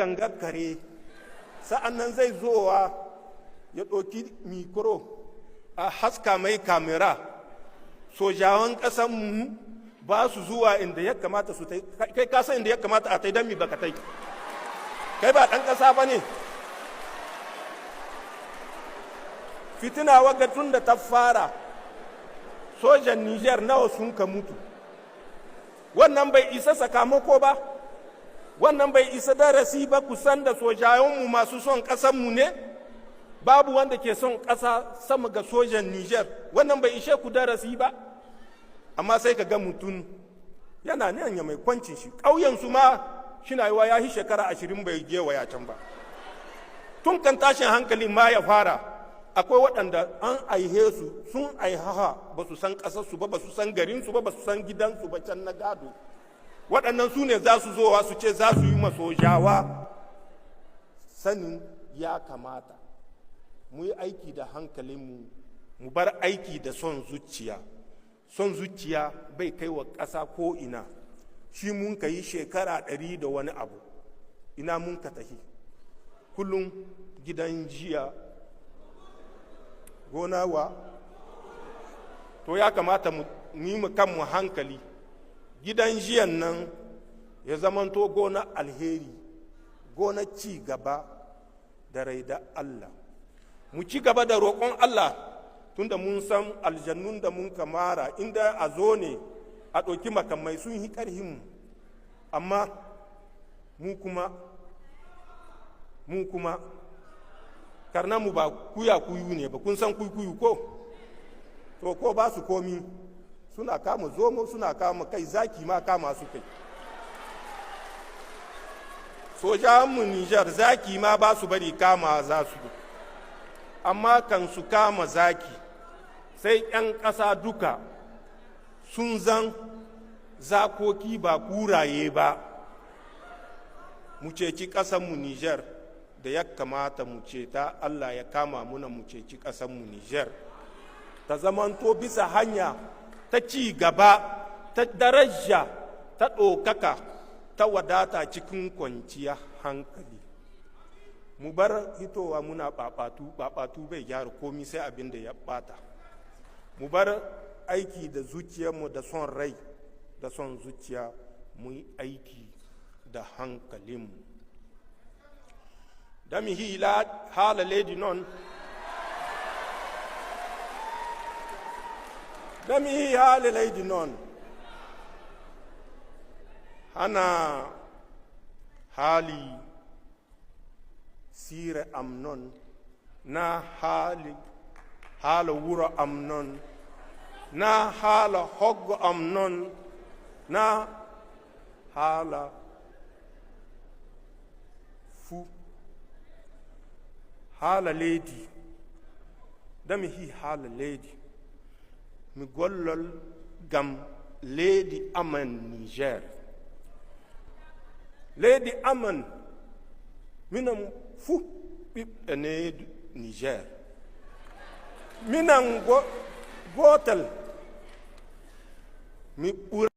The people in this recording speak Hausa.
gangar kare sa'an nan zai zowa ya ɗauki mikro a haska mai kamera. Sojawan ƙasanmu ba su zuwa inda ya kamata su tai, kai kasa inda ya kamata a tai don mi baka tai, kai ba ɗan ƙasa ba ne. Fitina waga tun da ta fara sojan Niger nawa sun ka mutu, wannan bai isa sakamako ba, wannan bai isa darasi ba. Kusan da sojayenmu masu son ƙasanmu ne, babu wanda ke son ƙasa sama ga sojan Niger, wannan bai ishe ku darasi ba. Amma sai ka ga mutum yana nan ya mai kwancin shi, ƙauyensu ma shina yiwa ya yi shekara 20 bai gewaya can ba. Tun kan tashin hankali ma ya fara, akwai waɗanda an aihe su sun aihaha ba su san ƙasarsu ba, ba su san garinsu ba, ba su san gidansu ba can na gado. Waɗannan su ne za su zowa su ce za su yi masojawa. Sanin ya kamata mu yi aiki da hankalinmu, mu bar aiki da son zuciya. Son zuciya bai kai wa ƙasa ko ina. Shi mun ka yi shekara 100 da wani abu, ina mun ka tahi kullum gidan jiya gona wa. To ya kamata mu yi mu kanmu hankali, gidan jiyan nan ya zamanto gona alheri, gona ci gaba da raida Allah. Mu ci gaba da roƙon Allah, tunda mun san aljannun da mun kamara inda a zo ne a ɗauki makamai sun yi ƙarhinmu. Amma mu kuma karnanmu ba kuya-kuyu ne ba, kun san kuyu ko? To ko ba su komi, suna kama zomo, suna kama kai, zaki ma kama su kai. Sojanmu Nijar zaki ma ba su bari kama za su. Amma kan su kama zaki, sai 'yan ƙasa duka sun zan zakoki ba kuraye ba. Mu ceci ƙasanmu Nijar da ya kamata mu ceta, Allah ya kama muna mu ceci ƙasanmu Nijar ta zamanto bisa hanya ta ci gaba, ta daraja, ta ɗaukaka, ta wadata cikin kwanciya hankali. Mu bar hitowa muna ɓaɓatu bai gyara komi sai abin da ya ɓata. Mu bar aiki da zuciyarmu da son rai da son zuciya, mu yi aiki da hankalinmu. Da mi hila hala lady non, da mi hi hala lady non, hana hali sire amnon, na hala wuro amnon, na hala hoggo amnon, na hala fu hala lady. Dami hi hala lady mi gollol gam lady aman Niger. Lady aman minam fu ɓiɓɓe ne Niger, minan gotal mi ɓura